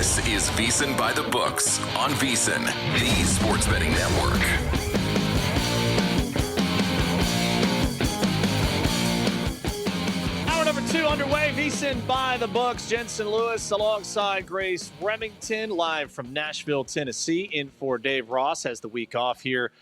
This is VSiN By The Books on VSiN, the Sports Betting Network. Hour number 2 underway, VSiN By The Books. Jensen Lewis alongside Grace Remington, live from Nashville, Tennessee, in for Dave Ross. Has the week off here,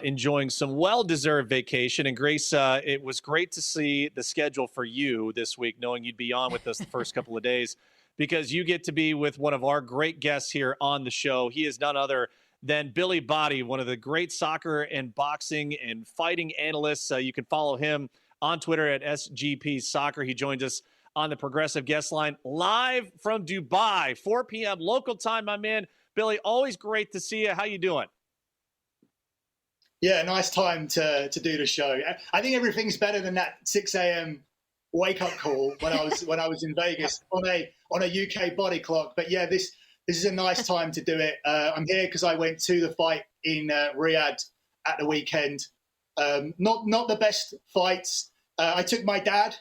enjoying some well-deserved vacation. And Grace, it was great to see the schedule for you this week, knowing you'd be on with us the first couple of days, because you get to be with one of our great guests here on the show. He is none other than Billi Bhatti, one of the great soccer and boxing and fighting analysts. You can follow him on Twitter at SGP Soccer. He joins us on the Progressive Guest Line live from Dubai, 4 p.m. local time, my man. Billi, always great to see you. How you doing? Yeah, nice time to do the show. I think everything's better than that 6 a.m. wake up call when I was in Vegas on a UK body clock. But yeah, this is a nice time to do it. I'm here because I went to the fight in Riyadh at the weekend. Not the best fights. I took my dad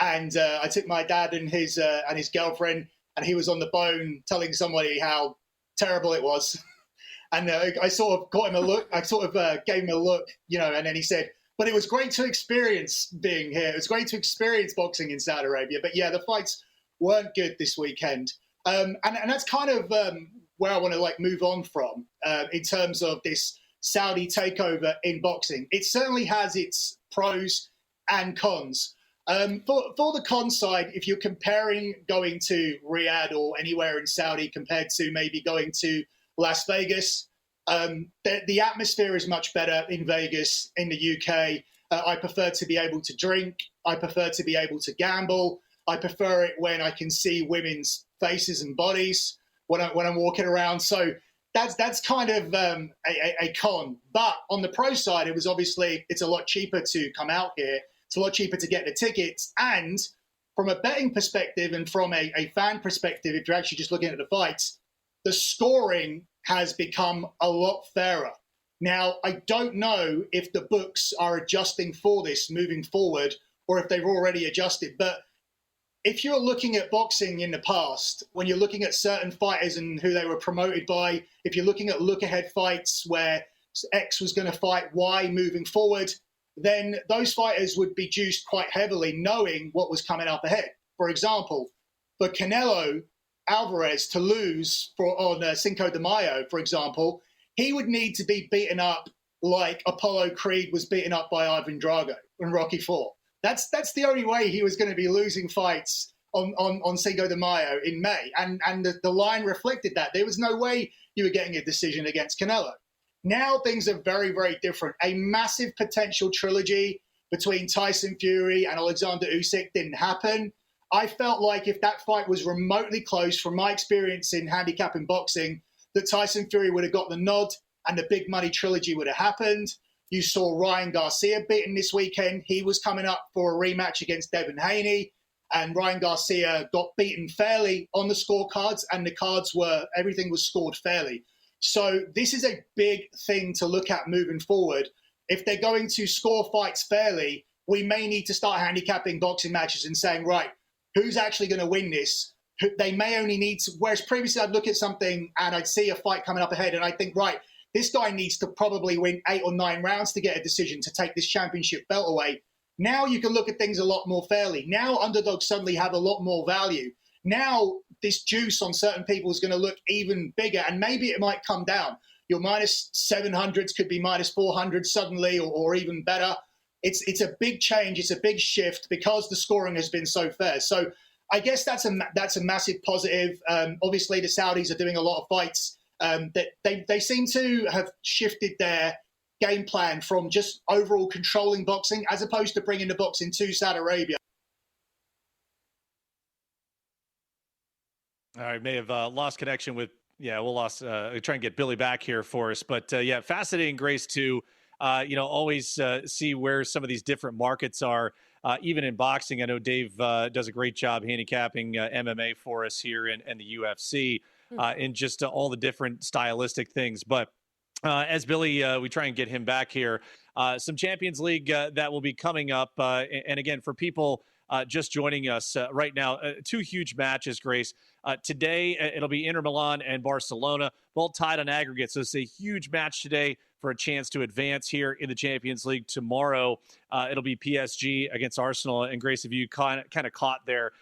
and his girlfriend, and he was on the phone telling somebody how terrible it was. And I sort of got him a look. I sort of gave him a look, and then he said, but it was great to experience being here. It was great to experience boxing in Saudi Arabia. But yeah, the fights weren't good this weekend. And that's kind of where I want to move on from in terms of this Saudi takeover in boxing. It certainly has its pros and cons. For the con side, if you're comparing going to Riyadh or anywhere in Saudi compared to maybe going to Las Vegas, the atmosphere is much better in Vegas, in the UK. I prefer to be able to drink. I prefer to be able to gamble. I prefer it when I can see women's faces and bodies when I'm walking around. So that's kind of a con. But on the pro side, it's a lot cheaper to come out here. It's a lot cheaper to get the tickets. And from a betting perspective and from a fan perspective, if you're actually just looking at the fights, the scoring has become a lot fairer. Now, I don't know if the books are adjusting for this moving forward or if they've already adjusted. But if you're looking at boxing in the past, when you're looking at certain fighters and who they were promoted by, if you're looking at look-ahead fights where X was going to fight Y moving forward, then those fighters would be juiced quite heavily knowing what was coming up ahead. For example, for Canelo Alvarez to lose on Cinco de Mayo, for example, he would need to be beaten up like Apollo Creed was beaten up by Ivan Drago in Rocky IV. That's the only way he was going to be losing fights on Cinco de Mayo in May. And the line reflected that. There was no way you were getting a decision against Canelo. Now things are very, very different. A massive potential trilogy between Tyson Fury and Alexander Usyk didn't happen. I felt like if that fight was remotely close, from my experience in handicapping boxing, that Tyson Fury would have got the nod and the big money trilogy would have happened. You saw Ryan Garcia beaten this weekend. He was coming up for a rematch against Devin Haney, and Ryan Garcia got beaten fairly on the scorecards, and everything was scored fairly. So this is a big thing to look at moving forward. If they're going to score fights fairly, we may need to start handicapping boxing matches and saying, right, who's actually going to win this? They may only need to, whereas previously I'd look at something and I'd see a fight coming up ahead and I'd think, right, this guy needs to probably win 8 or 9 rounds to get a decision to take this championship belt away. Now you can look at things a lot more fairly. Now underdogs suddenly have a lot more value. Now this juice on certain people is going to look even bigger, and maybe it might come down. Your minus 700s could be minus 400 suddenly, or even better. It's a big change. It's a big shift because the scoring has been so fair. So I guess that's a massive positive. Obviously, the Saudis are doing a lot of fights. That they seem to have shifted their game plan from just overall controlling boxing as opposed to bringing the boxing to Saudi Arabia. All right, may have lost connection with, we'll try and get Billi back here for us. But fascinating, Grace, to, always see where some of these different markets are, even in boxing. I know Dave does a great job handicapping MMA for us here and the UFC and just all the different stylistic things. But as Billi, we try and get him back here, some Champions League that will be coming up. And again, for people just joining us right now. Two huge matches, Grace. Today, it'll be Inter Milan and Barcelona, both tied on aggregate. So it's a huge match today for a chance to advance here in the Champions League. Tomorrow, it'll be PSG against Arsenal. And Grace, if you kind of caught there,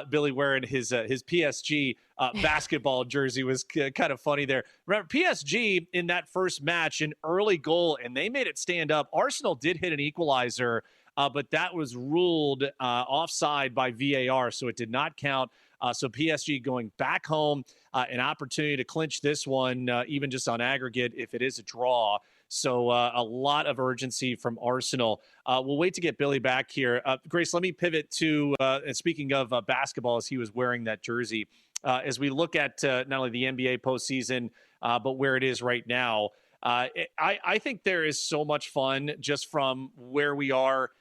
Billy wearing his PSG basketball jersey was kind of funny there. Remember, PSG in that first match, an early goal, and they made it stand up. Arsenal did hit an equalizer, but that was ruled offside by VAR, so it did not count. So PSG going back home, an opportunity to clinch this one, even just on aggregate, if it is a draw. So a lot of urgency from Arsenal. We'll wait to get Billy back here. Grace, let me pivot to, and speaking of basketball, as he was wearing that jersey, as we look at not only the NBA postseason, but where it is right now, I think there is so much fun just from where we are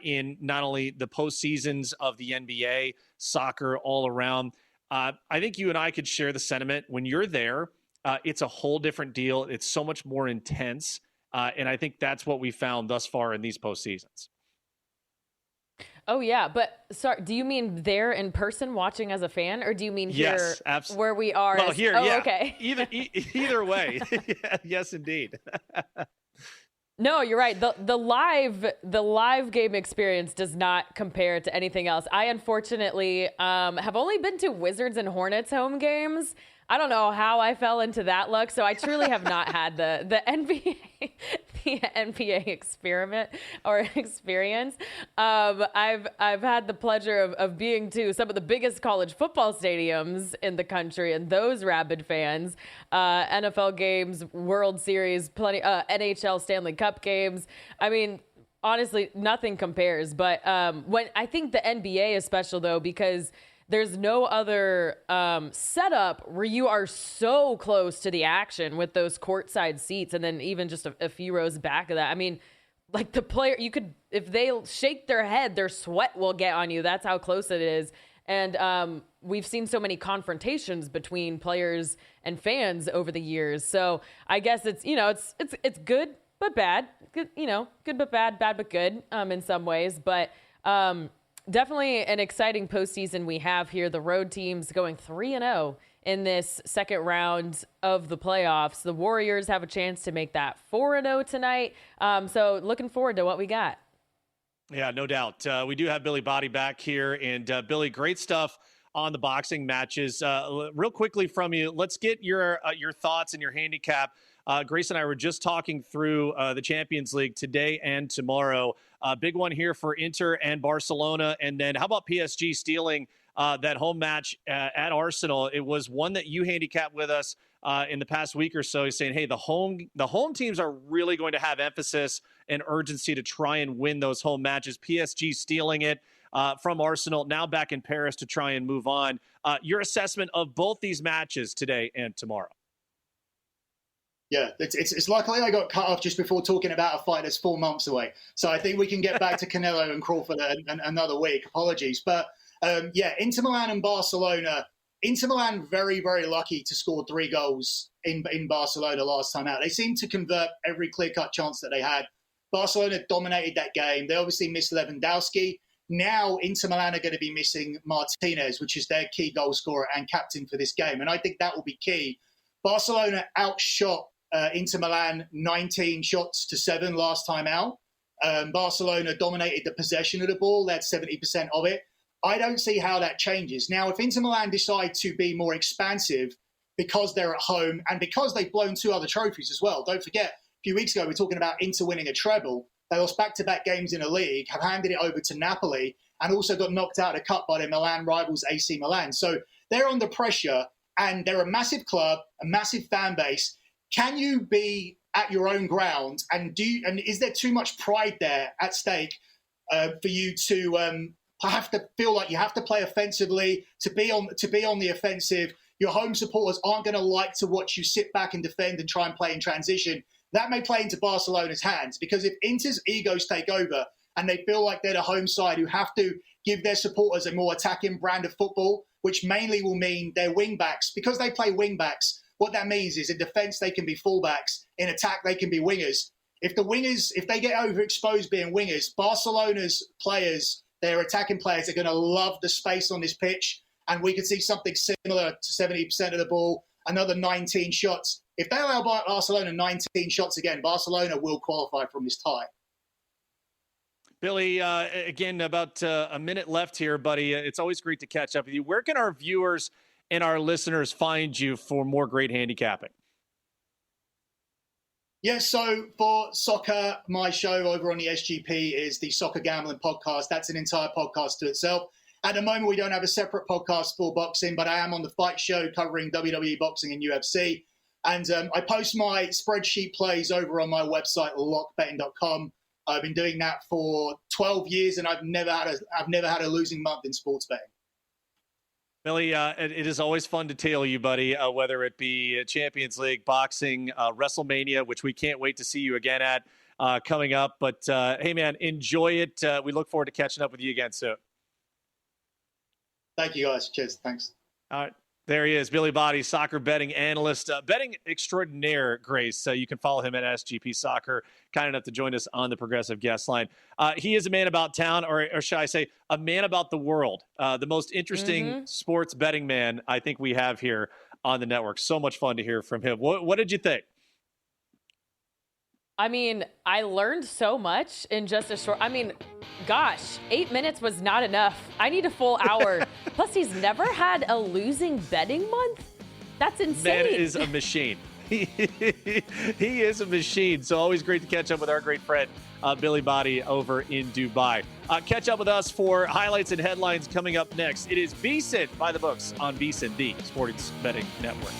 in not only the postseasons of the NBA, soccer all around. I think you and I could share the sentiment. When you're there, it's a whole different deal. It's so much more intense. And I think that's what we found thus far in these postseasons. Oh, yeah. But sorry, do you mean there in person watching as a fan, or do you mean here where we are? Well, here, yeah. Okay. Either way. Yes, indeed. No, you're right. The live game experience does not compare to anything else. I unfortunately have only been to Wizards and Hornets home games. I don't know how I fell into that luck. So I truly have not had the NBA experiment or experience. I've had the pleasure of being to some of the biggest college football stadiums in the country, and those rabid fans, NFL games, World Series, plenty, NHL Stanley Cup games. I mean, honestly, nothing compares. But when I think the NBA is special though, because there's no other setup where you are so close to the action with those courtside seats, and then even just a few rows back of that. I mean, like the player, you could, if they shake their head, their sweat will get on you. That's how close it is. And we've seen so many confrontations between players and fans over the years. So I guess it's good but bad. Good, good but bad, bad but good in some ways. But definitely an exciting postseason we have here. The road teams going 3-0 in this second round of the playoffs. The Warriors have a chance to make that 4-0 tonight. So looking forward to what we got. Yeah, no doubt. We do have Billi Bhatti back here. And Billy, great stuff on the boxing matches. Real quickly from you, let's get your thoughts and your handicap. Grace and I were just talking through the Champions League today and tomorrow. Big one here for Inter and Barcelona. And then how about PSG stealing that home match at Arsenal? It was one that you handicapped with us in the past week or so. He's saying, hey, the home teams are really going to have emphasis and urgency to try and win those home matches. PSG stealing it from Arsenal, now back in Paris to try and move on. Your assessment of both these matches today and tomorrow? Yeah, it's luckily I got cut off just before talking about a fight that's 4 months away. So I think we can get back to Canelo and Crawford another week. Apologies. But Inter Milan and Barcelona. Inter Milan very, very lucky to score 3 goals in Barcelona last time out. They seemed to convert every clear-cut chance that they had. Barcelona dominated that game. They obviously missed Lewandowski. Now Inter Milan are going to be missing Martinez, which is their key goal scorer and captain for this game. And I think that will be key. Barcelona outshot Inter Milan 19 shots to 7 last time out. Barcelona dominated the possession of the ball. They had 70% of it. I don't see how that changes. Now, if Inter Milan decide to be more expansive because they're at home and because they've blown 2 other trophies as well, don't forget, a few weeks ago, we were talking about Inter winning a treble. They lost back-to-back games in a league, have handed it over to Napoli, and also got knocked out of the cup by their Milan rivals AC Milan. So they're under pressure, and they're a massive club, a massive fan base. Can you be at your own ground, and is there too much pride there at stake for you to have to feel like you have to play offensively, to be on the offensive? Your home supporters aren't going to like to watch you sit back and defend and try and play in transition. That may play into Barcelona's hands, because if Inter's egos take over and they feel like they're the home side who have to give their supporters a more attacking brand of football, which mainly will mean their wing-backs, because they play wing-backs, what that means is in defence they can be full-backs, in attack they can be wingers. If they get overexposed being wingers, Barcelona's players, Their attacking players are going to love the space on this pitch, and we could see something similar to 70% of the ball, another 19 shots. If they allow Barcelona 19 shots again, Barcelona will qualify from this tie. Billy, again, about a minute left here, buddy. It's always great to catch up with you. Where can our viewers and our listeners find you for more great handicapping? Yes, so for soccer, my show over on the SGP is the Soccer Gambling Podcast. That's an entire podcast to itself. At the moment, we don't have a separate podcast for boxing, but I am on the Fight Show covering WWE boxing and UFC. And I post my spreadsheet plays over on my website, lockbetting.com. I've been doing that for 12 years, and I've never had a losing month in sports betting. Billy, it is always fun to tail you, buddy, whether it be Champions League, boxing, WrestleMania, which we can't wait to see you again at coming up. But, hey, man, enjoy it. We look forward to catching up with you again soon. Thank you, guys. Cheers. Thanks. All right. There he is, Billi Bhatti, soccer betting analyst, betting extraordinaire, Grace. You can follow him at SGP Soccer, kind enough to join us on the Progressive Guest Line. He is a man about town, or should I say, a man about the world. The most interesting sports betting man I think we have here on the network. So much fun to hear from him. What did you think? I mean, I learned so much in just a short, gosh, 8 minutes was not enough. I need a full hour. Plus, he's never had a losing betting month. That's insane. Man is a machine. He is a machine. So always great to catch up with our great friend, Billi Bhatti over in Dubai. Catch up with us for highlights and headlines coming up next. It is VSiN by the Books on VSiN, the Sports Betting Network.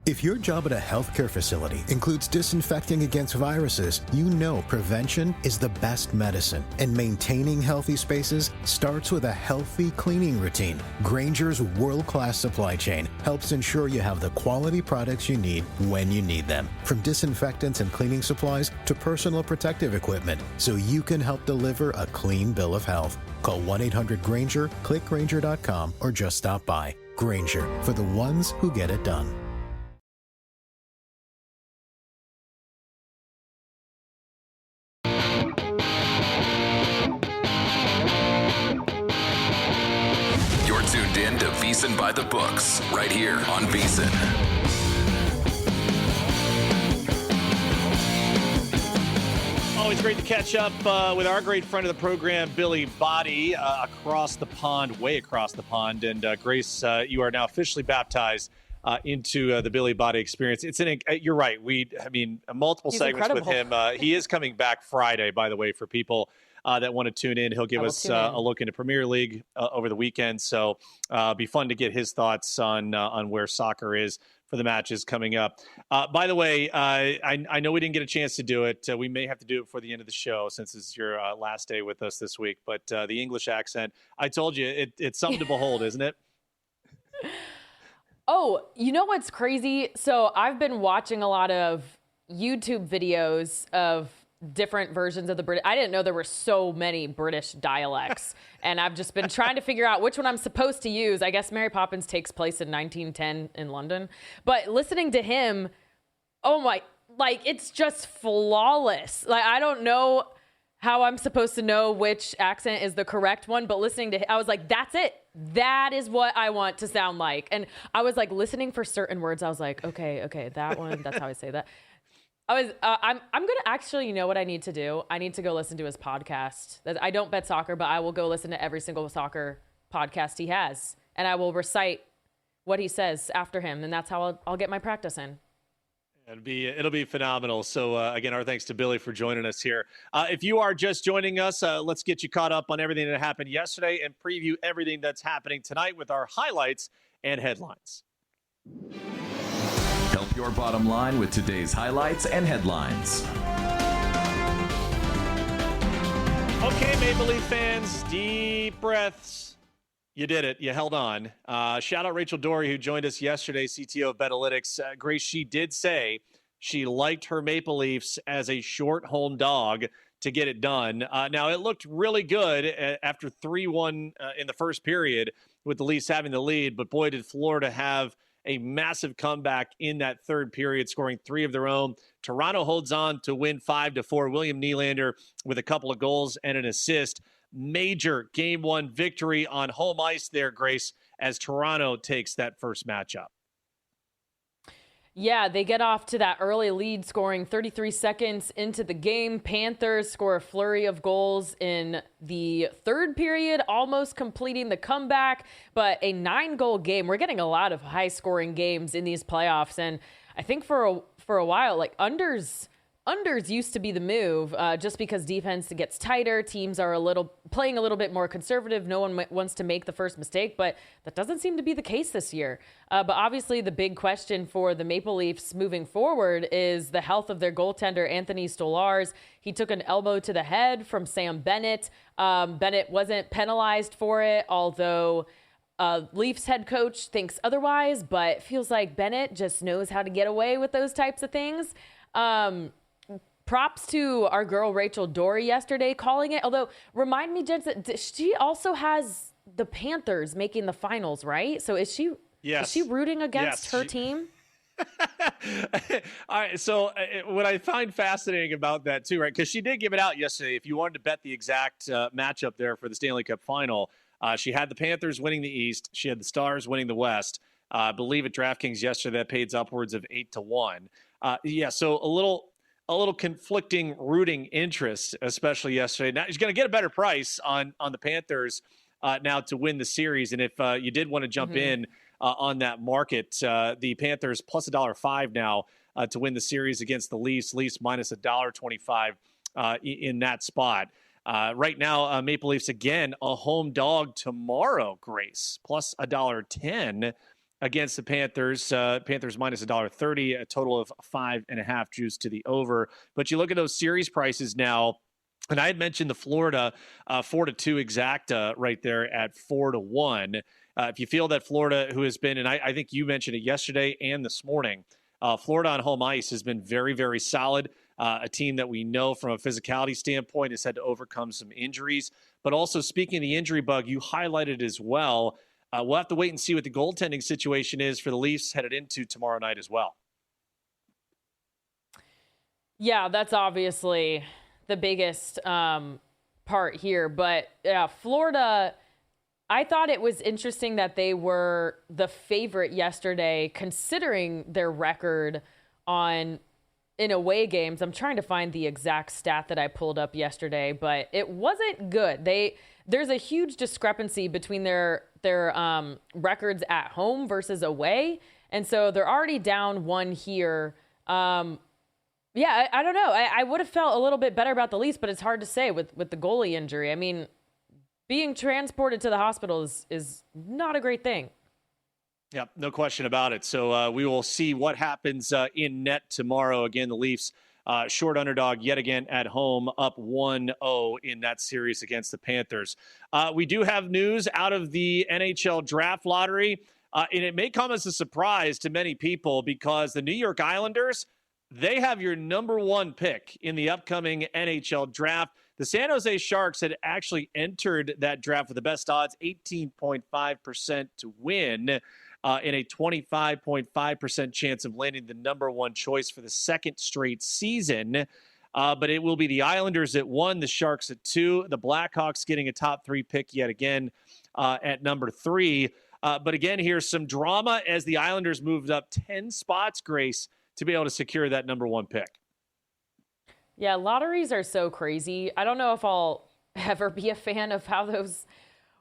If your job at a healthcare facility includes disinfecting against viruses, you know prevention is the best medicine. And maintaining healthy spaces starts with a healthy cleaning routine. Grainger's world-class supply chain helps ensure you have the quality products you need when you need them. From disinfectants and cleaning supplies to personal protective equipment, so you can help deliver a clean bill of health. Call 1-800-GRAINGER, click Grainger.com, or just stop by. Grainger, for the ones who get it done. Tuned in to VSiN by the Books, right here on VSiN. Always great to catch up with our great friend of the program, Billi Bhatti, across the pond, way across the pond. And Grace, you are now officially baptized into the Billi Bhatti experience. You're right. Multiple He's segments incredible. with him. He is coming back Friday, by the way, for people that want to tune in. He'll give us a look into Premier League over the weekend. So be fun to get his thoughts on where soccer is for the matches coming up. By the way, I know we didn't get a chance to do it. We may have to do it before the end of the show since it's your last day with us this week. But the English accent, I told you, it's something to behold, isn't it? Oh, you know what's crazy? So I've been watching a lot of YouTube videos of different versions of the British. I didn't know there were so many British dialects. And I've just been trying to figure out which one I'm supposed to use. I guess Mary Poppins takes place in 1910 in London. But listening to him, it's just flawless. Like, I don't know how I'm supposed to know which accent is the correct one, but listening to him, I was like, that's it. That is what I want to sound like. And I was like listening for certain words. I was like, okay, that one, that's how I say that. I'm going to actually, you know what I need to do? I need to go listen to his podcast. I don't bet soccer, but I will go listen to every single soccer podcast he has. And I will recite what he says after him. And that's how I'll get my practice in. It'll be phenomenal. So again, our thanks to Billy for joining us here. If you are just joining us, let's get you caught up on everything that happened yesterday and preview everything that's happening tonight with our highlights and headlines. Help your bottom line with today's highlights and headlines. Okay, Maple Leaf fans, deep breaths. You did it. You held on. Shout out Rachel Dory, who joined us yesterday, CTO of Betalytics. Grace, she did say she liked her Maple Leafs as a short home dog to get it done. Now, it looked really good after 3-1 in the first period with the Leafs having the lead, but boy, did Florida have a massive comeback in that third period, scoring 3 of their own. Toronto holds on to win 5-4. William Nylander with a couple of goals and an assist. Major Game 1 victory on home ice there, Grace, as Toronto takes that first matchup. Yeah, they get off to that early lead, scoring 33 seconds into the game. Panthers score a flurry of goals in the third period, almost completing the comeback, but a 9-goal game. We're getting a lot of high-scoring games in these playoffs, and I think for a while, like unders used to be the move, just because defense gets tighter. Teams are playing a little bit more conservative. No one wants to make the first mistake, but that doesn't seem to be the case this year. But obviously the big question for the Maple Leafs moving forward is the health of their goaltender, Anthony Stolarz. He took an elbow to the head from Sam Bennett. Bennett wasn't penalized for it, although Leafs head coach thinks otherwise, but feels like Bennett just knows how to get away with those types of things. Props to our girl Rachel Dory yesterday calling it. Although, remind me, Jensen, she also has the Panthers making the finals, right? So is she rooting against her team? All right. So what I find fascinating about that too, right? Because she did give it out yesterday. If you wanted to bet the exact matchup there for the Stanley Cup final, she had the Panthers winning the East. She had the Stars winning the West. I believe at DraftKings yesterday that pays upwards of 8-1. So a little conflicting rooting interest, especially yesterday. Now he's going to get a better price on the Panthers now to win the series. And if you did want to jump in on that market, the Panthers plus $1.05 now to win the series against the Leafs. Leafs minus $1.25 in that spot. Right now, Maple Leafs again a home dog tomorrow. Grace plus $1.10. Against the Panthers. Panthers minus $1.30, a total of 5.5 juice to the over. But you look at those series prices now, and I had mentioned the Florida 4-2 exacta right there at 4-1. If you feel that Florida, who has been, and I think you mentioned it yesterday and this morning, Florida on home ice has been very, very solid. A team that we know from a physicality standpoint has had to overcome some injuries. But also, speaking of the injury bug, you highlighted as well. We'll have to wait and see what the goaltending situation is for the Leafs headed into tomorrow night as well. Yeah, that's obviously the biggest part here. But yeah, Florida, I thought it was interesting that they were the favorite yesterday, considering their record in away games. I'm trying to find the exact stat that I pulled up yesterday, but it wasn't good. There's a huge discrepancy between their records at home versus away. And so they're already down 1 here. I don't know. I would have felt a little bit better about the Leafs, but it's hard to say with the goalie injury. I mean, being transported to the hospital is not a great thing. Yep, no question about it. So we will see what happens in net tomorrow. Again, the Leafs short underdog yet again at home, up 1-0 in that series against the Panthers. We do have news out of the NHL draft lottery, and it may come as a surprise to many people because the New York Islanders, they have your number 1 pick in the upcoming NHL draft. The San Jose Sharks had actually entered that draft with the best odds, 18.5% to win. In a 25.5% chance of landing the number 1 choice for the second straight season. But it will be the Islanders at 1, the Sharks at 2, the Blackhawks getting a top 3 pick yet again at number 3. But again, here's some drama as the Islanders moved up 10 spots, Grace, to be able to secure that number 1 pick. Yeah, lotteries are so crazy. I don't know if I'll ever be a fan of how those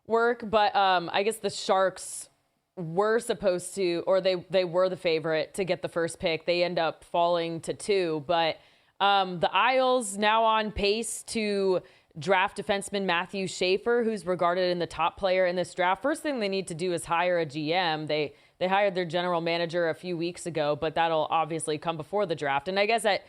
work, but I guess the Sharks were supposed to, or they were the favorite to get the first pick. They end up falling to 2, but the Isles now on pace to draft defenseman Matthew Schaefer, who's regarded in the top player in this draft. First thing they need to do is hire a GM. They hired their general manager a few weeks ago, but that'll obviously come before the draft. And I guess at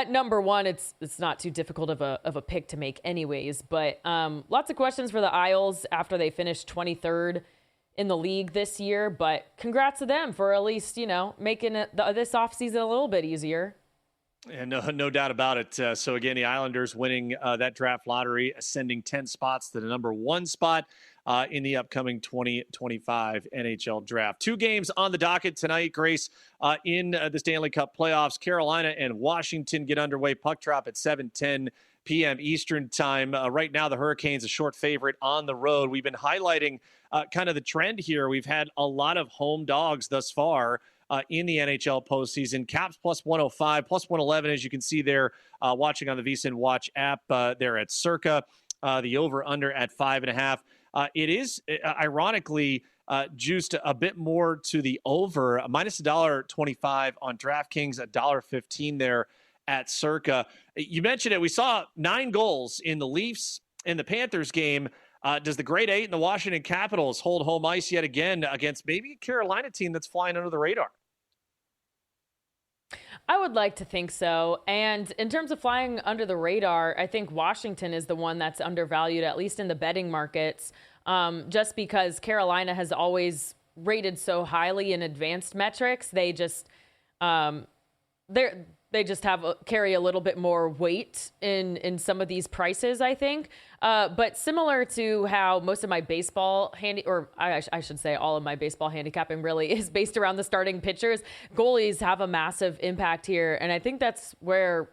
number 1, it's not too difficult of a pick to make anyways. But lots of questions for the Isles after they finished 23rd in the league this year, but congrats to them for at least, making this offseason a little bit easier. And no doubt about it. So again, the Islanders winning that draft lottery, ascending 10 spots to the number 1 spot in the upcoming 2025 NHL draft. 2 games on the docket tonight, Grace, in the Stanley Cup playoffs. Carolina and Washington get underway. Puck drop at 7:10 p.m. Eastern time. Right now, the Hurricanes a short favorite on the road. We've been highlighting kind of the trend here. We've had a lot of home dogs thus far in the NHL postseason. Caps plus 105, plus 111, as you can see there, watching on the VSiN Watch app there at Circa. The over-under at 5.5. It is, ironically, juiced a bit more to the over, minus $1.25 on DraftKings, $1.15 there at Circa. You mentioned it. We saw 9 goals in the Leafs and the Panthers game. Does the Great 8 and the Washington Capitals hold home ice yet again against maybe a Carolina team that's flying under the radar? I would like to think so. And in terms of flying under the radar, I think Washington is the one that's undervalued, at least in the betting markets, just because Carolina has always rated so highly in advanced metrics. They just carry a little bit more weight in some of these prices, I think. But similar to how most of my baseball I should say all of my baseball handicapping really is based around the starting pitchers, goalies have a massive impact here. And I think that's where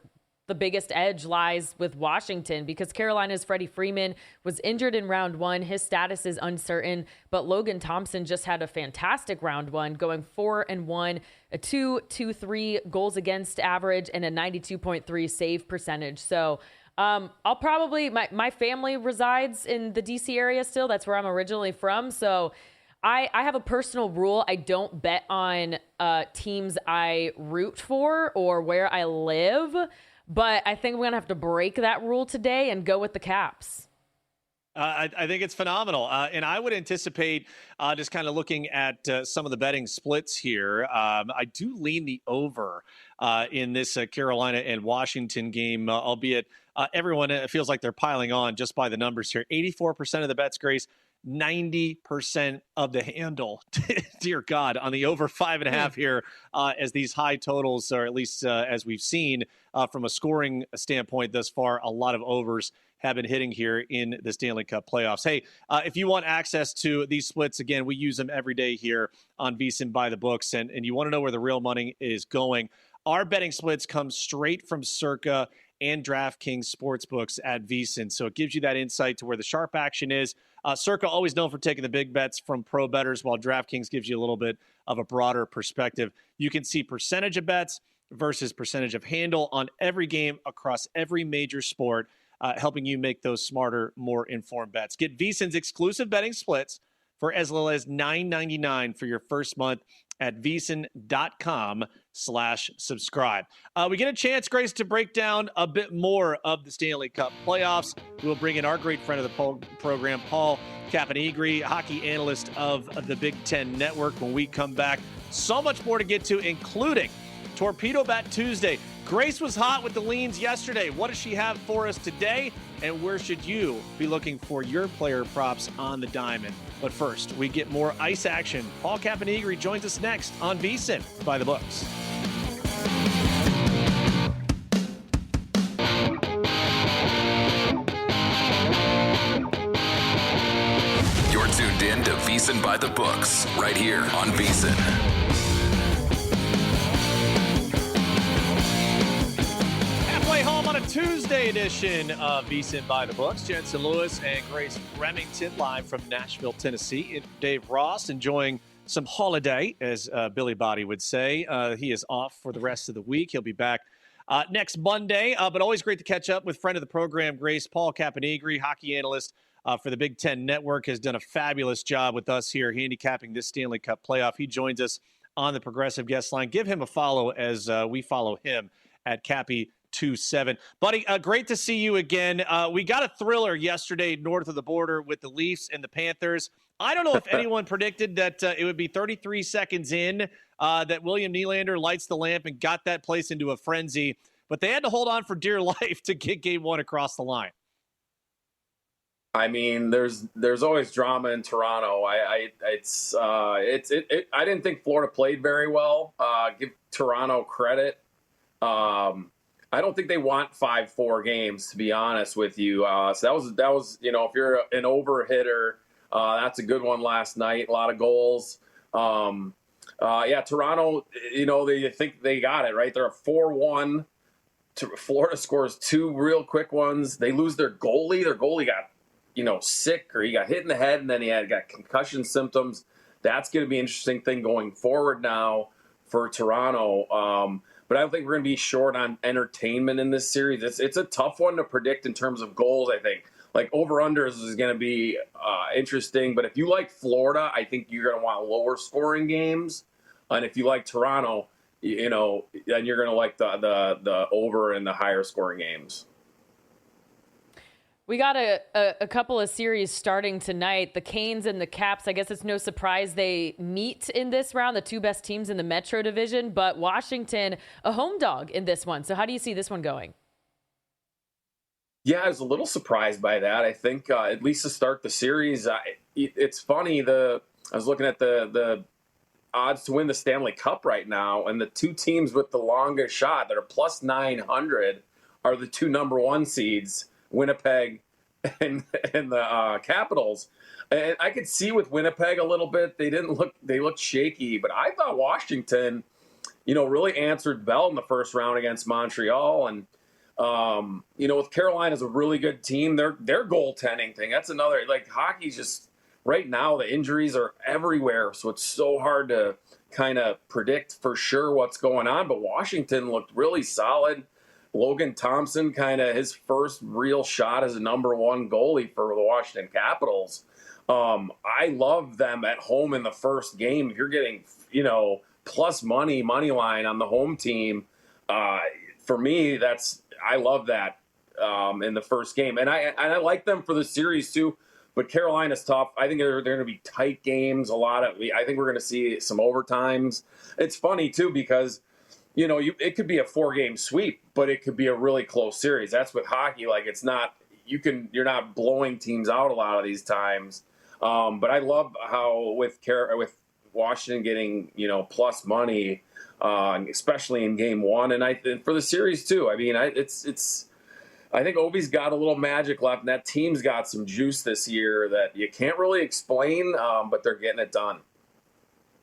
the biggest edge lies with Washington, because Carolina's Freddie Freeman was injured in round 1. His status is uncertain, but Logan Thompson just had a fantastic round 1, going 4-1, a 2.23 goals against average, and a 92.3 save percentage. So I'll probably, my family resides in the DC area still. That's where I'm originally from. So I have a personal rule. I don't bet on teams I root for or where I live. But I think we're going to have to break that rule today and go with the Caps. I think it's phenomenal. And I would anticipate, just kind of looking at some of the betting splits here, I do lean the over in this Carolina and Washington game, albeit everyone feels like they're piling on just by the numbers here. 84% of the bets, Grace, 90% of the handle, dear God, on the over 5.5 here, as these high totals, or at least as we've seen from a scoring standpoint thus far, a lot of overs have been hitting here in the Stanley Cup playoffs. Hey, if you want access to these splits, again, we use them every day here on VSiN By The Books, and you want to know where the real money is going. Our betting splits come straight from Circa and DraftKings Sportsbooks at VSiN, so it gives you that insight to where the sharp action is. Circa always known for taking the big bets from pro bettors, while DraftKings gives you a little bit of a broader perspective. You can see percentage of bets versus percentage of handle on every game across every major sport, helping you make those smarter, more informed bets. Get VSiN's exclusive betting splits for as little as $9.99 for your first month at VSiN.com/subscribe. We get a chance, Grace, to break down a bit more of the Stanley Cup playoffs. We'll bring in our great friend of the program, Paul Caponigri, hockey analyst of the Big Ten Network, when we come back. So much more to get to, including Torpedo Bat Tuesday. Grace was hot with the leans yesterday. What does she have for us today? And where should you be looking for your player props on the diamond? But first, we get more ice action. Paul Caponigri joins us next on VSiN By The Books. You're tuned in to VSiN By The Books, right here on VSiN. Home on a Tuesday edition of VSiN By The Books. Jensen Lewis and Grace Remington live from Nashville, Tennessee. Dave Ross enjoying some holiday, as Billi Bhatti would say. He is off for the rest of the week. He'll be back next Monday. But always great to catch up with friend of the program, Grace. Paul Caponigri, hockey analyst for the Big Ten Network, has done a fabulous job with us here handicapping this Stanley Cup playoff. He joins us on the Progressive Guest Line. Give him a follow as we follow him at Cappy27. Buddy, great to see you again. We got a thriller yesterday north of the border with the Leafs and the Panthers. I don't know if anyone predicted that it would be 33 seconds in that William Nylander lights the lamp and got that place into a frenzy, but they had to hold on for dear life to get game one across the line. I mean, there's always drama in Toronto. I didn't think Florida played very well. Give Toronto credit. I don't think they want 5-4 games, to be honest with you. So that was if you're an over hitter, that's a good one last night. A lot of goals. Toronto, they think they got it, right? They're a 4-1. Florida scores 2 real quick ones. They lose their goalie. Their goalie got, sick, or he got hit in the head, and then he got concussion symptoms. That's going to be an interesting thing going forward now for Toronto. But I don't think we're going to be short on entertainment in this series. It's a tough one to predict in terms of goals, I think. Like, over-unders is going to be interesting. But if you like Florida, I think you're going to want lower-scoring games. And if you like Toronto, then you're going to like the over and the higher-scoring games. We got a couple of series starting tonight. The Canes and the Caps, I guess it's no surprise they meet in this round, the 2 best teams in the Metro Division. But Washington, a home dog in this one. So how do you see this one going? Yeah, I was a little surprised by that. I think at least to start the series, it's funny. I was looking at the odds to win the Stanley Cup right now, and the 2 teams with the longest shot that are plus 900 are the 2 number 1 seeds, Winnipeg and the Capitals. And I could see with Winnipeg a little bit, they looked shaky, but I thought Washington, really answered bell in the first round against Montreal. And with Carolina's a really good team. Their goaltending thing, that's another, like, hockey's just right now, the injuries are everywhere. So it's so hard to kind of predict for sure what's going on. But Washington looked really solid. Logan Thompson, kind of his first real shot as a number 1 goalie for the Washington Capitals. I love them at home in the first game. If you're getting, plus money line on the home team, for me, I love that in the first game. And I like them for the series too. But Carolina's tough. I think they're going to be tight games. I think we're going to see some overtimes. It's funny too because it could be a 4-game sweep, but it could be a really close series. That's with hockey. Like, it's not, you're not blowing teams out a lot of these times. But I love how with Washington getting, plus money, especially in game 1. And for the series too. I mean, I think Ovi's got a little magic left, and that team's got some juice this year that you can't really explain, but they're getting it done.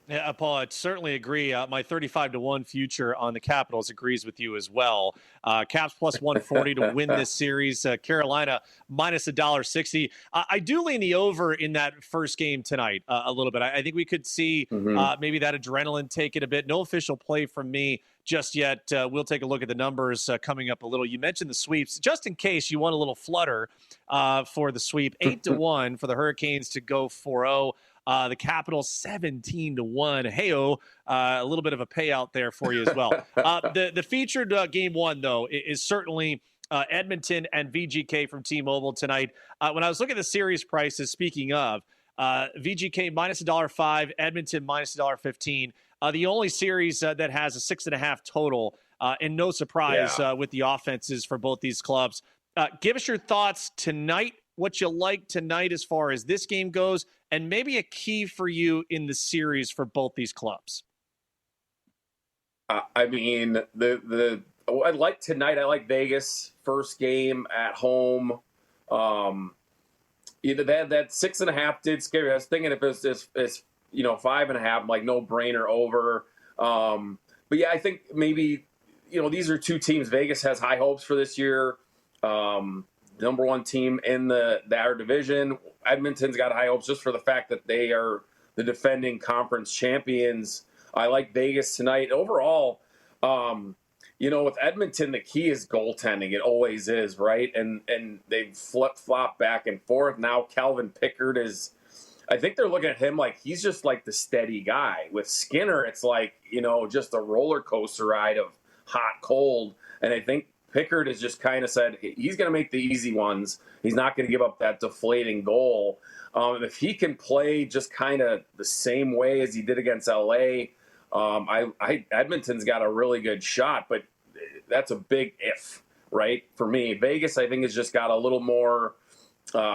Yeah, Paul, I certainly agree. My 35-1 future on the Capitals agrees with you as well. Caps plus 140 to win this series. Carolina minus $1.60. I do lean the over in that first game tonight a little bit. I think we could see maybe that adrenaline take it a bit. No official play from me just yet. We'll take a look at the numbers coming up a little. You mentioned the sweeps. Just in case you want a little flutter for the sweep, 8-1 for the Hurricanes to go 4-0. The Capitals 17-1. Hey-o, a little bit of a payout there for you as well. The featured game 1, though, is certainly Edmonton and VGK from T-Mobile tonight. When I was looking at the series prices, speaking of, VGK minus $1.05, Edmonton minus $1.15. The only series that has a 6.5 total, and no surprise with the offenses for both these clubs. Give us your thoughts tonight, what you like tonight as far as this game goes, and maybe a key for you in the series for both these clubs. I mean, I like tonight. I like Vegas first game at home. Either that 6.5 did scare me. I was thinking if it's 5.5, like no brainer over. But yeah, I think maybe these are 2 teams. Vegas has high hopes for this year. Number 1 team in their division. Edmonton's got high hopes just for the fact that they are the defending conference champions. I like Vegas tonight. Overall, with Edmonton, the key is goaltending. It always is, right? And they flip-flop back and forth. Now Calvin Pickard is, I think they're looking at him like he's just like the steady guy. With Skinner, it's like, just a roller coaster ride of hot, cold. And I think Pickard has just kind of said he's going to make the easy ones. He's not going to give up that deflating goal. If he can play just kind of the same way as he did against LA, Edmonton's got a really good shot, but that's a big if, right? For me, Vegas, I think, has just got a little more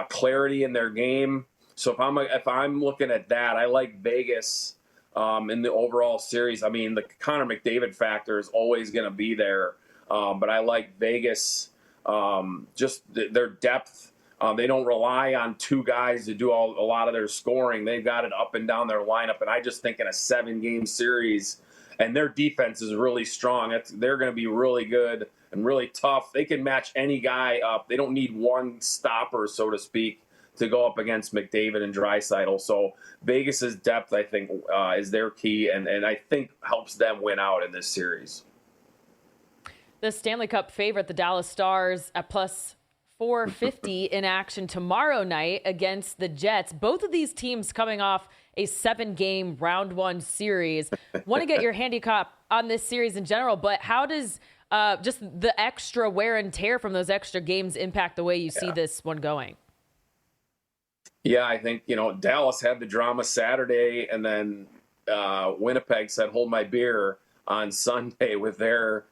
clarity in their game. So if I'm looking at that, I like Vegas in the overall series. I mean, the Connor McDavid factor is always going to be there. But I like Vegas, just their depth. They don't rely on two guys to do a lot of their scoring. They've got it up and down their lineup. And I just think in a 7-game series, and their defense is really strong, they're going to be really good and really tough. They can match any guy up. They don't need one stopper, so to speak, to go up against McDavid and Draisaitl. So Vegas's depth, I think, is their key, and I think helps them win out in this series. The Stanley Cup favorite, the Dallas Stars, at plus 450 in action tomorrow night against the Jets. Both of these teams coming off a 7-game round 1 series. Want to get your handicap on this series in general, but how does just the extra wear and tear from those extra games impact the way you see this one going? Yeah, I think, Dallas had the drama Saturday, and then Winnipeg said, hold my beer on Sunday with their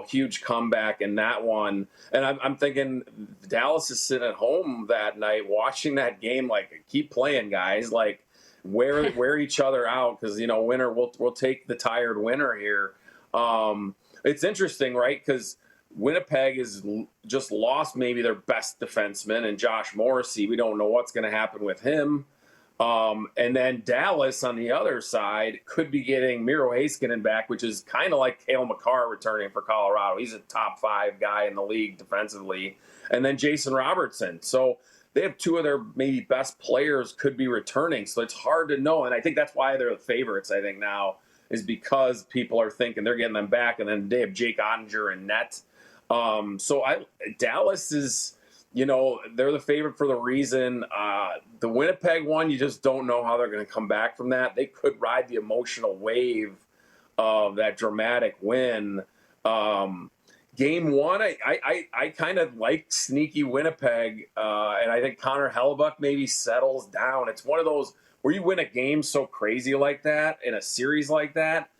huge comeback in that one. And I'm thinking Dallas is sitting at home that night watching that game, like, keep playing, guys, like wear each other out, because winner we'll take the tired winner here. It's interesting, right? Because Winnipeg has just lost maybe their best defenseman, and Josh Morrissey. We don't know what's going to happen with him. And then Dallas on the other side could be getting Miro Heiskanen back, which is kind of like Cale Makar returning for Colorado. He's a top 5 guy in the league defensively. And then Jason Robertson. So they have 2 of their maybe best players could be returning. So it's hard to know. And I think that's why they're the favorites, I think, now, is because people are thinking they're getting them back. And then they have Jake Ottinger in net. Dallas is, they're the favorite for the reason. The Winnipeg one, you just don't know how they're going to come back from that. They could ride the emotional wave of that dramatic win. Game 1, I kind of like sneaky Winnipeg, and I think Connor Hellebuyck maybe settles down. It's one of those where you win a game so crazy like that in a series like that,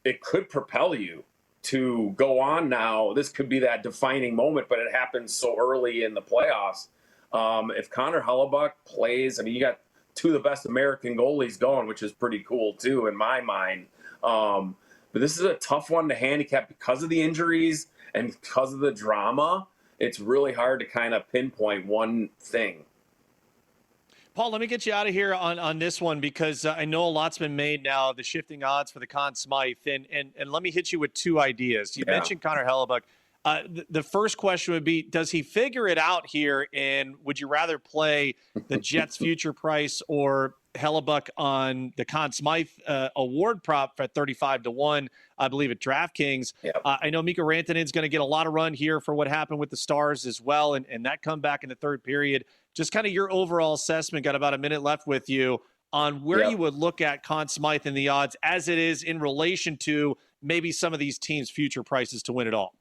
it could propel you to go on now. This could be that defining moment, but it happens so early in the playoffs. If Connor Hellebuyck plays, you got 2 of the best American goalies going, which is pretty cool too, in my mind. But this is a tough one to handicap because of the injuries and because of the drama. It's really hard to kind of pinpoint one thing. Paul, let me get you out of here on this one, because I know a lot's been made now of the shifting odds for the Conn Smythe. And let me hit you with 2 ideas. You mentioned Connor Hellebuyck. The first question would be, does he figure it out here? And would you rather play the Jets future price or Hellebuyck on the Conn Smythe award prop at 35-1, I believe, at DraftKings? Yep. I know Mikko Rantanen's going to get a lot of run here for what happened with the Stars as well, and that comeback in the third period. Just kind of your overall assessment, got about a minute left with you, on where you would look at Conn Smythe and the odds as it is in relation to maybe some of these teams' future prices to win it all.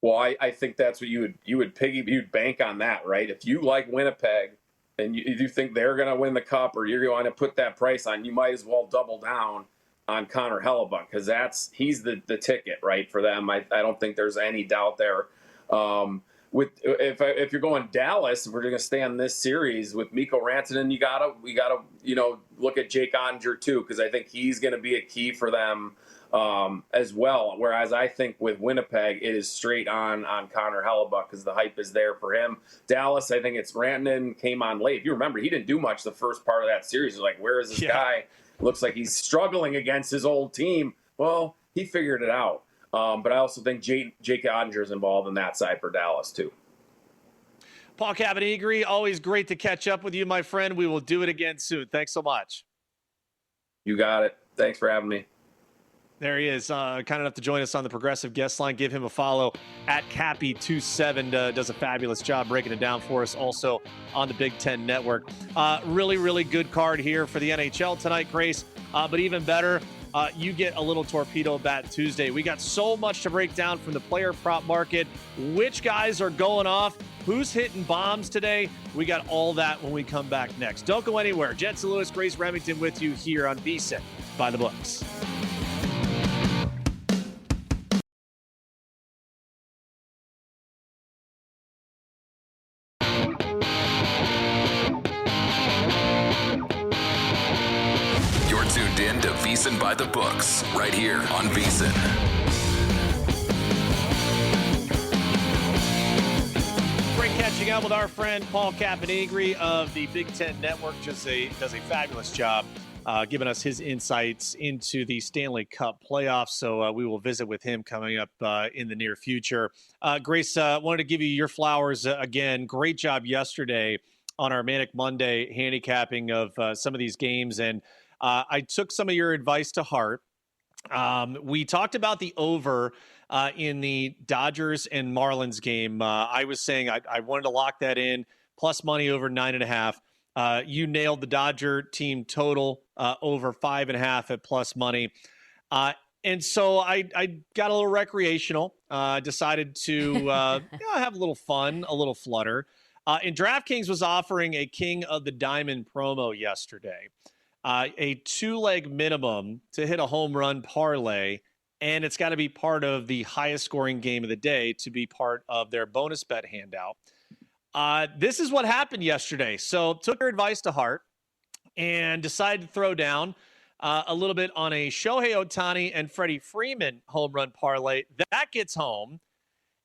Well, I think that's what you'd bank on that, right? If you like Winnipeg and you think they're going to win the cup, or you're going to put that price on, you might as well double down on Connor Hellebuyck, because he's the ticket, right, for them. I don't think there's any doubt there. If you're going Dallas, we're going to stay on this series with Mikko Rantanen. We gotta look at Jake Ottinger too, because I think he's going to be a key for them as well. Whereas I think with Winnipeg, it is straight on Connor Hellebuyck, because the hype is there for him. Dallas, I think it's Rantanen came on late. If you remember, he didn't do much the first part of that series. It was like, where is this guy? Looks like he's struggling against his old team. Well, he figured it out. But I also think Jake Ottinger is involved in that side for Dallas too. Paul Caponigri, always great to catch up with you, my friend. We will do it again soon. Thanks so much. You got it. Thanks for having me. There he is, kind enough to join us on the Progressive Guest Line. Give him a follow at Cappy27. Does a fabulous job breaking it down for us, also on the Big Ten Network. Really, really good card here for the NHL tonight, Grace. But even better, you get a little Torpedo Bat Tuesday. We got so much to break down from the player prop market. Which guys are going off? Who's hitting bombs today? We got all that when we come back next. Don't go anywhere. Jensen Lewis, Grace Remington with you here on VSiN By The Books. You're tuned in to VSiN By The Books, right here on VSiN. Catching up with our friend Paul Caponigri of the Big Ten Network, does a fabulous job giving us his insights into the Stanley Cup playoffs. So we will visit with him coming up in the near future. Grace, wanted to give you your flowers again. Great job yesterday on our Manic Monday handicapping of some of these games. And I took some of your advice to heart. We talked about the over in the Dodgers and Marlins game. I was saying I wanted to lock that in, plus money over 9.5. You nailed the Dodger team total over 5.5 at plus money. And so I got a little recreational, decided to have a little fun, a little flutter. And DraftKings was offering a King of the Diamond promo yesterday. A 2-leg minimum to hit a home run parlay, and it's got to be part of the highest scoring game of the day to be part of their bonus bet handout. This is what happened yesterday. So took your advice to heart and decided to throw down a little bit on a Shohei Ohtani and Freddie Freeman home run parlay. That gets home.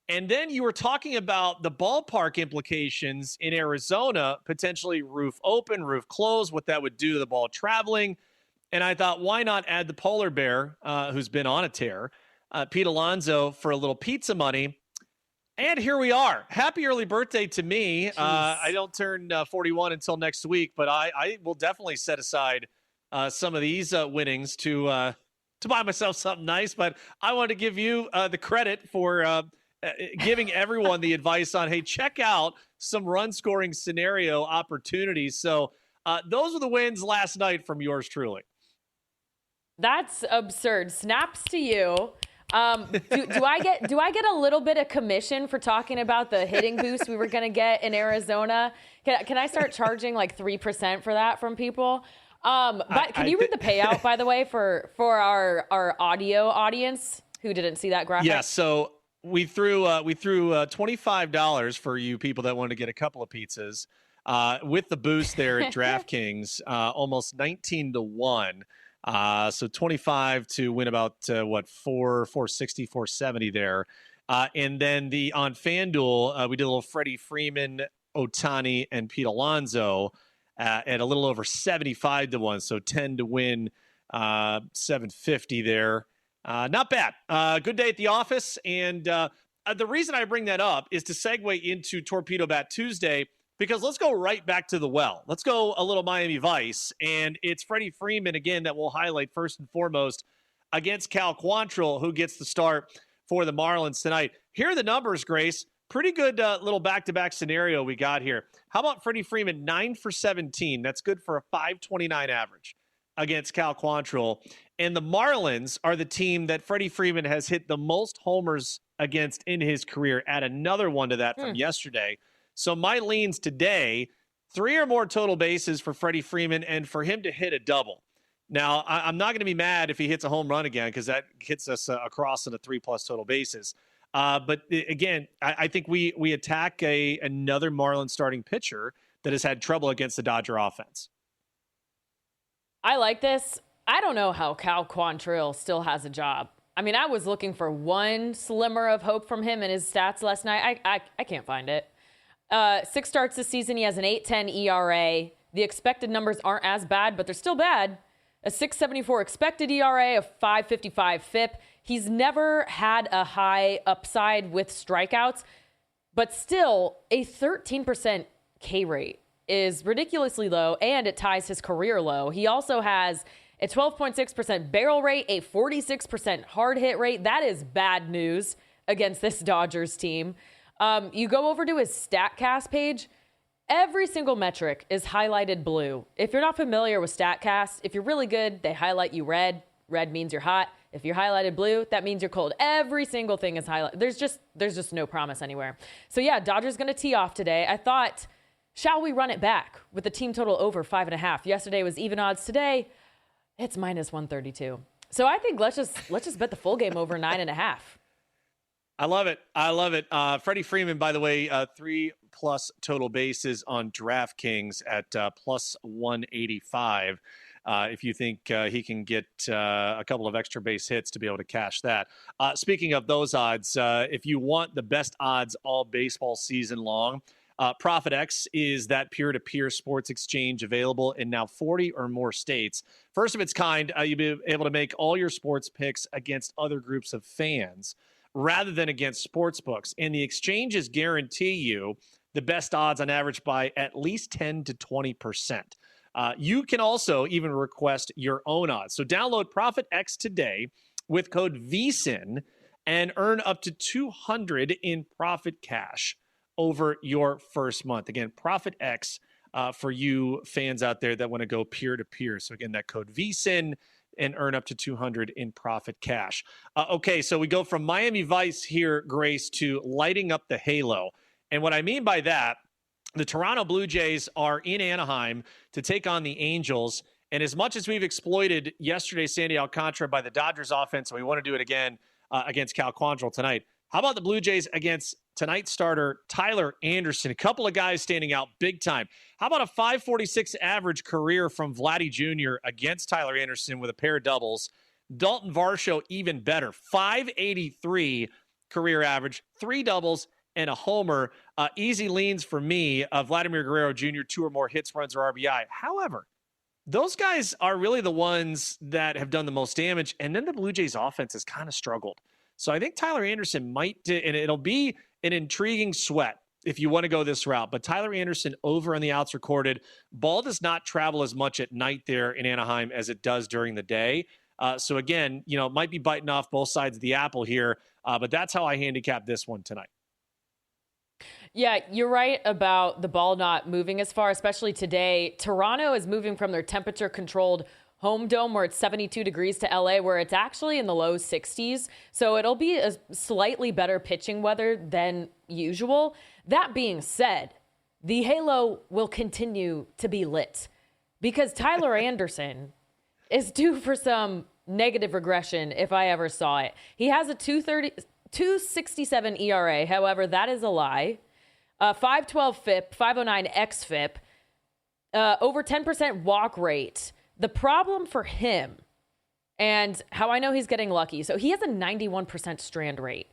And then you were talking about the ballpark implications in Arizona, potentially roof open, roof closed, what that would do to the ball traveling. And I thought, why not add the polar bear, who's been on a tear, Pete Alonso, for a little pizza money. And here we are. Happy early birthday to me. I don't turn 41 until next week, but I will definitely set aside some of these winnings to buy myself something nice. But I want to give you the credit for giving everyone the advice on, hey, check out some run scoring scenario opportunities. So those were the wins last night from yours truly. That's absurd. Snaps to you. Do I get a little bit of commission for talking about the hitting boost we were going to get in Arizona? Can I start charging like 3% for that from people? But can you read the payout, by the way, for our audio audience who didn't see that graphic? Yeah. So we threw $25 for you people that wanted to get a couple of pizzas with the boost there at DraftKings, almost 19-1. So 25 to win about 460, 470 there. And then on FanDuel, we did a little Freddie Freeman, Ohtani, and Pete Alonso at a little over 75-1. So 10 to win, 750 there. Not bad. Good day at the office. And the reason I bring that up is to segue into Torpedo Bat Tuesday, because let's go right back to the well. Let's go a little Miami Vice. And it's Freddie Freeman, again, that we'll highlight first and foremost against Cal Quantrill, who gets the start for the Marlins tonight. Here are the numbers, Grace. Pretty good little back-to-back scenario we got here. How about Freddie Freeman, 9 for 17? That's good for a 529 average against Cal Quantrill. And the Marlins are the team that Freddie Freeman has hit the most homers against in his career. Add another one to that from yesterday. So my leans today, 3 or more total bases for Freddie Freeman and for him to hit a double. Now, I'm not going to be mad if he hits a home run again, because that hits us across in a 3+ total bases. But again, I think we attack another Marlins starting pitcher that has had trouble against the Dodger offense. I like this. I don't know how Cal Quantrill still has a job. I mean, I was looking for one slimmer of hope from him in his stats last night. I can't find it. 6 starts this season. He has an 8.10 ERA. The expected numbers aren't as bad, but they're still bad. A 6.74 expected ERA, a 5.55 FIP. He's never had a high upside with strikeouts, but still a 13% K rate is ridiculously low, and it ties his career low. He also has a 12.6% barrel rate, a 46% hard hit rate. That is bad news against this Dodgers team. You go over to his StatCast page, every single metric is highlighted blue. If you're not familiar with StatCast, if you're really good, they highlight you red. Red means you're hot. If you're highlighted blue, that means you're cold. Every single thing is highlighted. There's just no promise anywhere. So yeah, Dodgers going to tee off today. I thought, shall we run it back with the team total over 5.5? Yesterday was even odds. Today, it's minus 132. So I think let's just bet the full game over 9.5. I love it. Freddie Freeman, by the way, 3+ total bases on DraftKings at plus 185. If you think he can get a couple of extra base hits to be able to cash that. Speaking of those odds, if you want the best odds all baseball season long, ProfitX is that peer-to-peer sports exchange available in now 40 or more states. First of its kind, you'll be able to make all your sports picks against other groups of fans rather than against sports books. And the exchanges guarantee you the best odds on average by at least 10 to 20%. You can also even request your own odds. So download ProfitX today with code VSiN and earn up to $200 in profit cash over your first month. Again, ProfitX for you fans out there that want to go peer-to-peer. So again, that code VSiN and earn up to $200 in profit cash. Okay, so we go from Miami Vice here, Grace, to lighting up the halo. And what I mean by that, the Toronto Blue Jays are in Anaheim to take on the Angels. And as much as we've exploited yesterday Sandy Alcantara by the Dodgers offense, and we want to do it again against Cal Quantrill tonight, how about the Blue Jays against tonight's starter Tyler Anderson? A couple of guys standing out big time. How about a 546 average career from Vladdy Jr. against Tyler Anderson with a pair of doubles? Dalton Varsho even better, 583 career average, 3 doubles, and a homer. Easy leans for me. Vladimir Guerrero Jr., 2 or more hits, runs, or RBI. However, those guys are really the ones that have done the most damage. And then the Blue Jays offense has kind of struggled. So I think Tyler Anderson might, and it'll be an intriguing sweat if you want to go this route. But Tyler Anderson over on the outs recorded. Ball does not travel as much at night there in Anaheim as it does during the day. So again, it might be biting off both sides of the apple here. But that's how I handicap this one tonight. Yeah, you're right about the ball not moving as far, especially today. Toronto is moving from their temperature-controlled home dome where it's 72 degrees to LA where it's actually in the low 60s. So it'll be a slightly better pitching weather than usual. That being said, the halo will continue to be lit because Tyler Anderson is due for some negative regression if I ever saw it. He has a 2.67 ERA. However, that is a lie. 5.12 FIP, 5.09 xFIP, over 10% walk rate. The problem for him, and how I know he's getting lucky, so he has a 91% strand rate.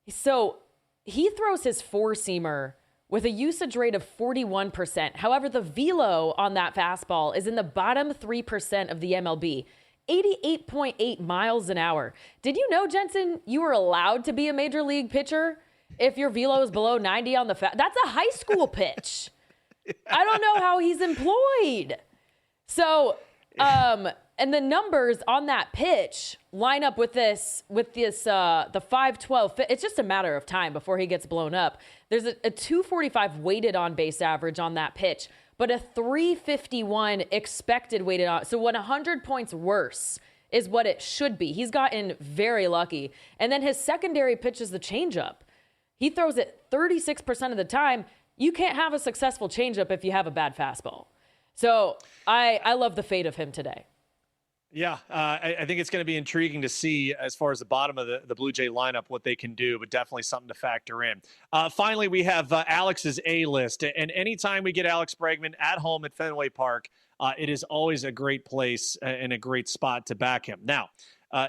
So he throws his four-seamer with a usage rate of 41%. However, the velo on that fastball is in the bottom 3% of the MLB, 88.8 miles an hour. Did you know, Jensen, you were allowed to be a major league pitcher if your velo is below 90 on the That's a high school pitch. I don't know how he's employed. So, and the numbers on that pitch line up with the 5.12. It's just a matter of time before he gets blown up. There's a 245 weighted on base average on that pitch, but a 351 expected weighted on. So 100 points worse is what it should be. He's gotten very lucky. And then his secondary pitch is the changeup. He throws it 36% of the time. You can't have a successful changeup if you have a bad fastball. So I love the fate of him today. Yeah, I think it's going to be intriguing to see as far as the bottom of the Blue Jay lineup, what they can do, but definitely something to factor in. Finally, we have Alex's A-list. And anytime we get Alex Bregman at home at Fenway Park, it is always a great place and a great spot to back him. Now,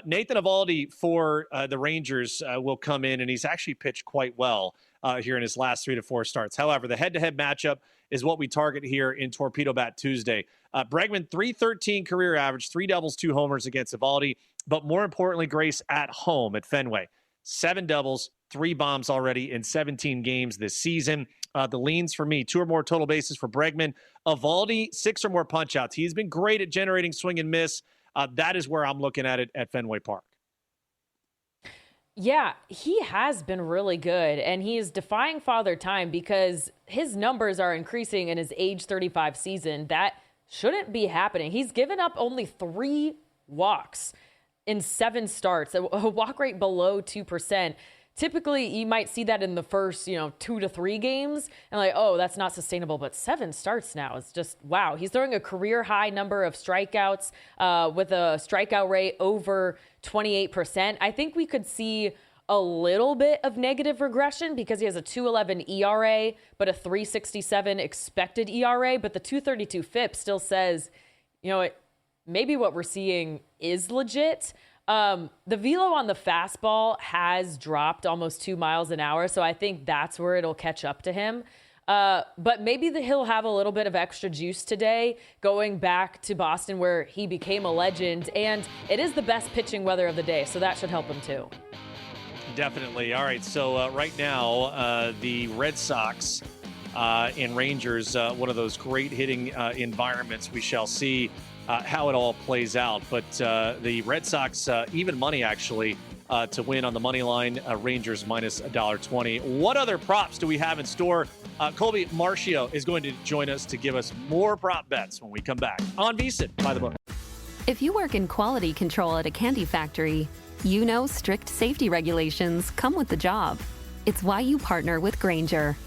Nathan Eovaldi for the Rangers will come in, and he's actually pitched quite well here in his last 3 to 4 starts. However, the head-to-head matchup is what we target here in Torpedo Bat Tuesday. Bregman, 313 career average, 3 doubles, 2 homers against Eovaldi, but more importantly, Grace at home at Fenway. 7 doubles, 3 bombs already in 17 games this season. The leans for me, 2 or more total bases for Bregman. Eovaldi, 6 or more punch-outs. He's been great at generating swing and miss. That is where I'm looking at it at Fenway Park. Yeah, he has been really good, and he is defying father time because his numbers are increasing in his age 35 season. That shouldn't be happening. He's given up only 3 walks in 7 starts, a walk rate below 2%. Typically, you might see that in the first, 2 to 3 games, and oh, that's not sustainable. But 7 starts now is just, wow. He's throwing a career high number of strikeouts with a strikeout rate over 28%. I think we could see a little bit of negative regression because he has a 2.11 ERA, but a 3.67 expected ERA. But the 2.32 FIP still says, maybe what we're seeing is legit. The velo on the fastball has dropped almost 2 miles an hour, so I think that's where it'll catch up to him. But maybe he'll have a little bit of extra juice today, going back to Boston where he became a legend. And it is the best pitching weather of the day, so that should help him too. Definitely. All right, so right now, the Red Sox and Rangers, one of those great hitting environments. We shall see how it all plays out. But the Red Sox, even money actually, to win on the money line. Rangers minus $1.20. What other props do we have in store? Colby Marcio is going to join us to give us more prop bets when we come back on VSiN by the book. If you work in quality control at a candy factory, you know strict safety regulations come with the job. It's why you partner with Grainger.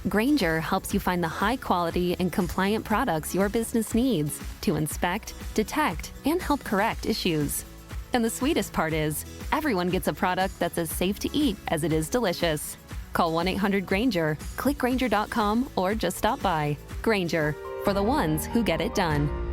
Grainger helps you find the high quality and compliant products your business needs to inspect, detect, and help correct issues. And the sweetest part is, everyone gets a product that's as safe to eat as it is delicious. Call 1-800-GRAINGER, click Grainger.com, or just stop by. Grainger, for the ones who get it done.